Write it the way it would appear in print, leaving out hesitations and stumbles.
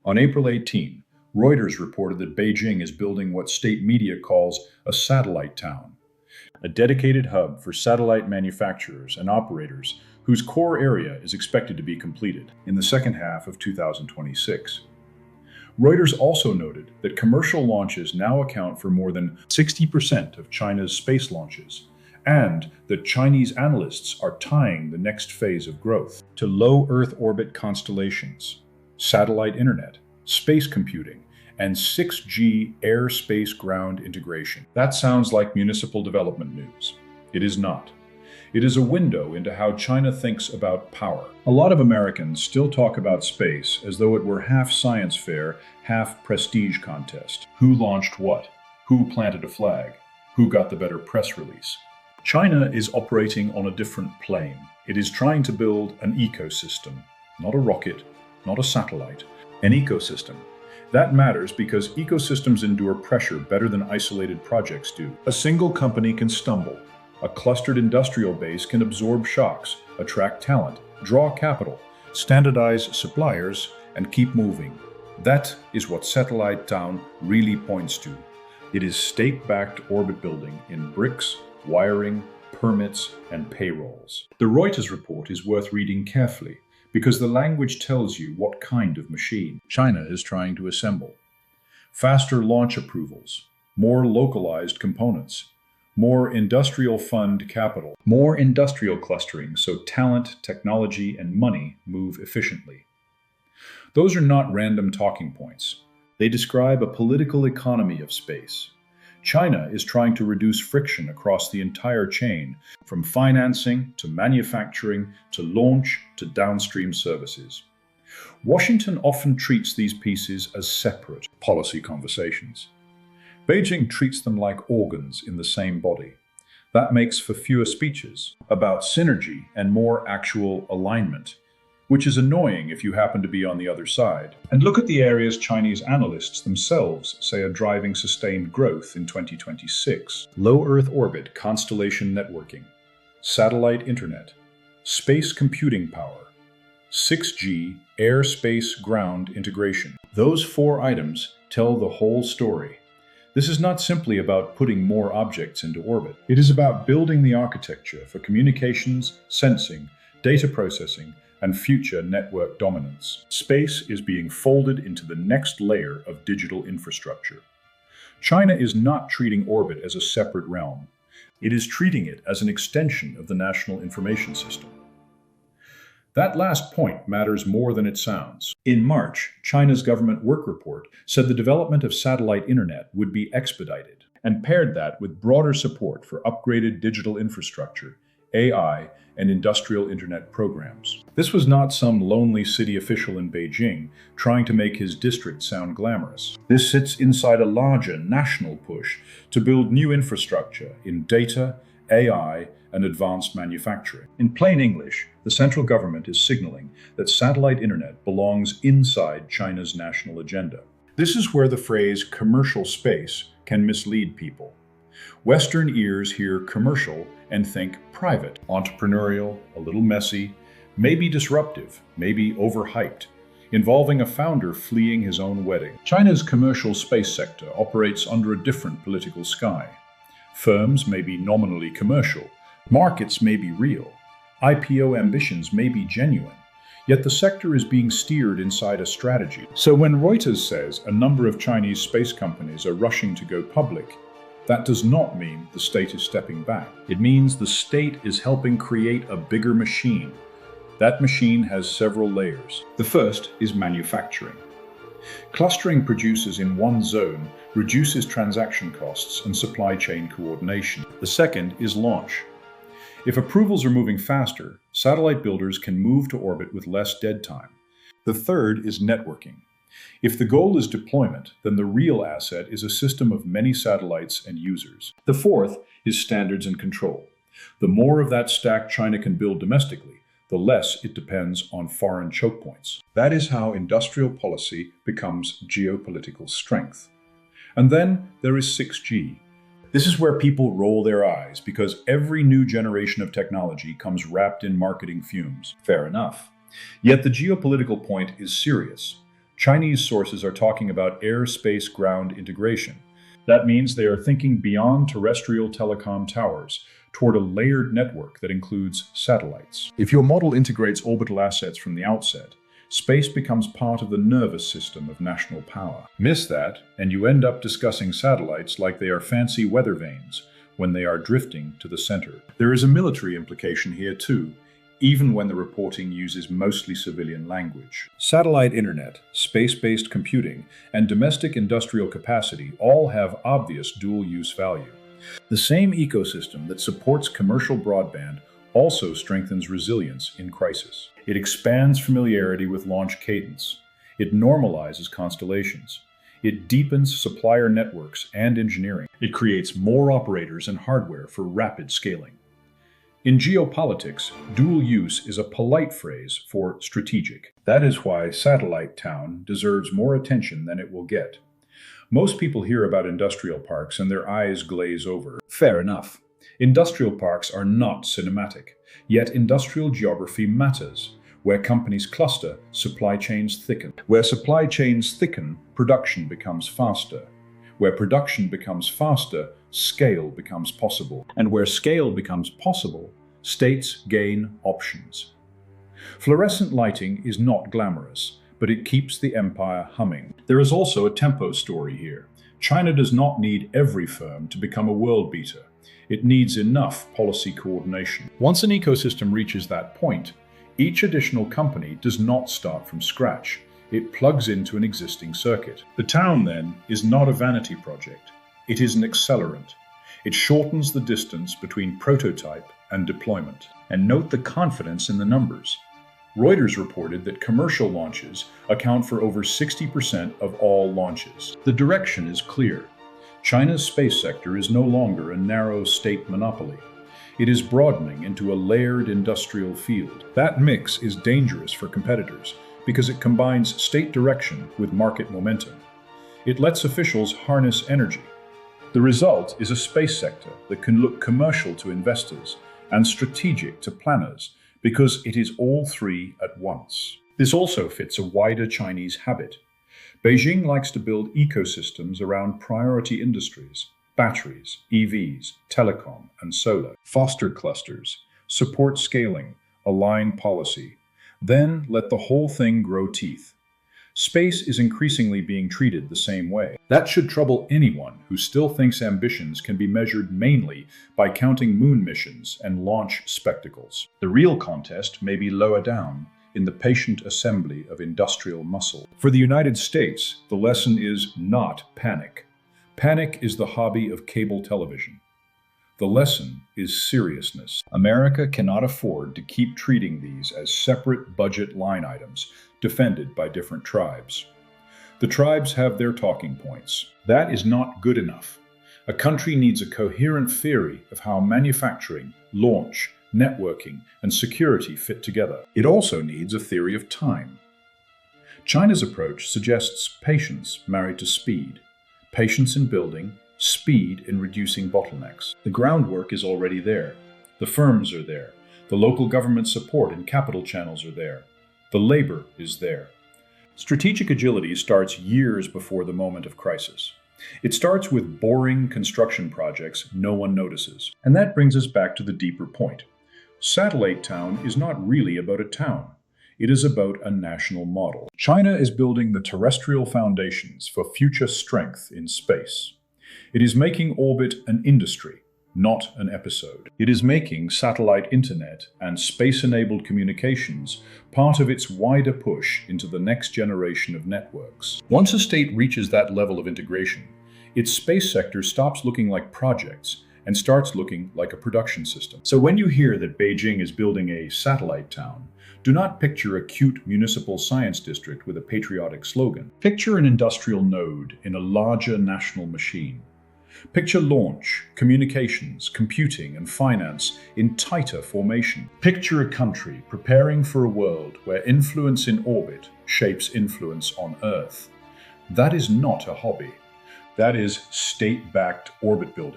On April 18, Reuters reported that Beijing is building what state media calls a satellite town, a dedicated hub for satellite manufacturers and operators whose core area is expected to be completed in the second half of 2026. Reuters also noted that commercial launches now account for more than 60% of China's space launches, and that Chinese analysts are tying the next phase of growth to low Earth orbit constellations, satellite internet, space computing, and 6G air-space-ground integration. That sounds like municipal development news. It is not. It is a window into how China thinks about power. A lot of Americans still talk about space as though it were half science fair, half prestige contest. Who launched what? Who planted a flag? Who got the better press release? China is operating on a different plane. It is trying to build an ecosystem, not a rocket, not a satellite, an ecosystem. That matters because ecosystems endure pressure better than isolated projects do. A single company can stumble. A clustered industrial base can absorb shocks, attract talent, draw capital, standardize suppliers, and keep moving. That is what Satellite Town really points to. It is state-backed orbit building in bricks, wiring, permits, and payrolls. The Reuters report is worth reading carefully because the language tells you what kind of machine China is trying to assemble. Faster launch approvals, more localized components, more industrial fund capital, more industrial clustering so talent, technology, and money move efficiently. Those are not random talking points. They describe a political economy of space. China is trying to reduce friction across the entire chain, from financing to manufacturing to launch to downstream services. Washington often treats these pieces as separate policy conversations. Beijing treats them like organs in the same body. That makes for fewer speeches about synergy and more actual alignment, which is annoying if you happen to be on the other side. And look at the areas Chinese analysts themselves say are driving sustained growth in 2026. Low Earth orbit constellation networking, satellite internet, space computing power, 6G air-space-ground integration. Those four items tell the whole story. This is not simply about putting more objects into orbit. It is about building the architecture for communications, sensing, data processing, and future network dominance. Space is being folded into the next layer of digital infrastructure. China is not treating orbit as a separate realm. It is treating it as an extension of the national information system. That last point matters more than it sounds. In March, China's government work report said the development of satellite internet would be expedited, and paired that with broader support for upgraded digital infrastructure, AI, and industrial internet programs. This was not some lonely city official in Beijing trying to make his district sound glamorous. This sits inside a larger national push to build new infrastructure in data, AI, and advanced manufacturing. In plain English, the central government is signaling that satellite internet belongs inside China's national agenda. This is where the phrase commercial space can mislead people. Western ears hear commercial and think private, entrepreneurial, a little messy, maybe disruptive, maybe overhyped, involving a founder fleeing his own wedding. China's commercial space sector operates under a different political sky. Firms may be nominally commercial, markets may be real, IPO ambitions may be genuine, yet the sector is being steered inside a strategy. So when Reuters says a number of Chinese space companies are rushing to go public, that does not mean the state is stepping back. It means the state is helping create a bigger machine. That machine has several layers. The first is manufacturing. Clustering producers in one zone reduces transaction costs and supply chain coordination. The second is launch. If approvals are moving faster, satellite builders can move to orbit with less dead time. The third is networking. If the goal is deployment, then the real asset is a system of many satellites and users. The fourth is standards and control. The more of that stack China can build domestically, the less it depends on foreign choke points. That is how industrial policy becomes geopolitical strength. And then there is 6G. This is where people roll their eyes because every new generation of technology comes wrapped in marketing fumes. Fair enough. Yet the geopolitical point is serious. Chinese sources are talking about air-space-ground integration. That means they are thinking beyond terrestrial telecom towers toward a layered network that includes satellites. If your model integrates orbital assets from the outset, space becomes part of the nervous system of national power. Miss that, and you end up discussing satellites like they are fancy weather vanes when they are drifting to the center. There is a military implication here too, even when the reporting uses mostly civilian language. Satellite internet, space-based computing, and domestic industrial capacity all have obvious dual-use value. The same ecosystem that supports commercial broadband also strengthens resilience in crisis. It expands familiarity with launch cadence. It normalizes constellations. It deepens supplier networks and engineering. It creates more operators and hardware for rapid scaling. In geopolitics, dual use is a polite phrase for strategic. That is why Satellite Town deserves more attention than it will get. Most people hear about industrial parks and their eyes glaze over. Fair enough. Industrial parks are not cinematic, yet industrial geography matters. Where companies cluster, supply chains thicken. Where supply chains thicken, production becomes faster. Where production becomes faster, scale becomes possible. And where scale becomes possible, states gain options. Fluorescent lighting is not glamorous, but it keeps the empire humming. There is also a tempo story here. China does not need every firm to become a world beater. It needs enough policy coordination. Once an ecosystem reaches that point, each additional company does not start from scratch. It plugs into an existing circuit. The town, then, is not a vanity project. It is an accelerant. It shortens the distance between prototype and deployment. And note the confidence in the numbers. Reuters reported that commercial launches account for over 60% of all launches. The direction is clear. China's space sector is no longer a narrow state monopoly. It is broadening into a layered industrial field. That mix is dangerous for competitors because it combines state direction with market momentum. It lets officials harness energy. The result is a space sector that can look commercial to investors and strategic to planners because it is all three at once. This also fits a wider Chinese habit. Beijing likes to build ecosystems around priority industries: batteries, EVs, telecom, and solar. Foster clusters, support scaling, align policy, then let the whole thing grow teeth. Space is increasingly being treated the same way. That should trouble anyone who still thinks ambitions can be measured mainly by counting moon missions and launch spectacles. The real contest may be lower down, in the patient assembly of industrial muscle. For the United States, the lesson is not panic. Panic is the hobby of cable television. The lesson is seriousness. America cannot afford to keep treating these as separate budget line items defended by different tribes. The tribes have their talking points. That is not good enough. A country needs a coherent theory of how manufacturing, launch, networking, and security fit together. It also needs a theory of time. China's approach suggests patience married to speed. Patience in building, speed in reducing bottlenecks. The groundwork is already there. The firms are there. The local government support and capital channels are there. The labor is there. Strategic agility starts years before the moment of crisis. It starts with boring construction projects no one notices. And that brings us back to the deeper point. Satellite Town is not really about a town. It is about a national model. China is building the terrestrial foundations for future strength in space. It is making orbit an industry, not an episode. It is making satellite internet and space-enabled communications part of its wider push into the next generation of networks. Once a state reaches that level of integration, its space sector stops looking like projects and starts looking like a production system. So when you hear that Beijing is building a satellite town, do not picture a cute municipal science district with a patriotic slogan. Picture an industrial node in a larger national machine. Picture launch, communications, computing, and finance in tighter formation. Picture a country preparing for a world where influence in orbit shapes influence on Earth. That is not a hobby. That is state-backed orbit building.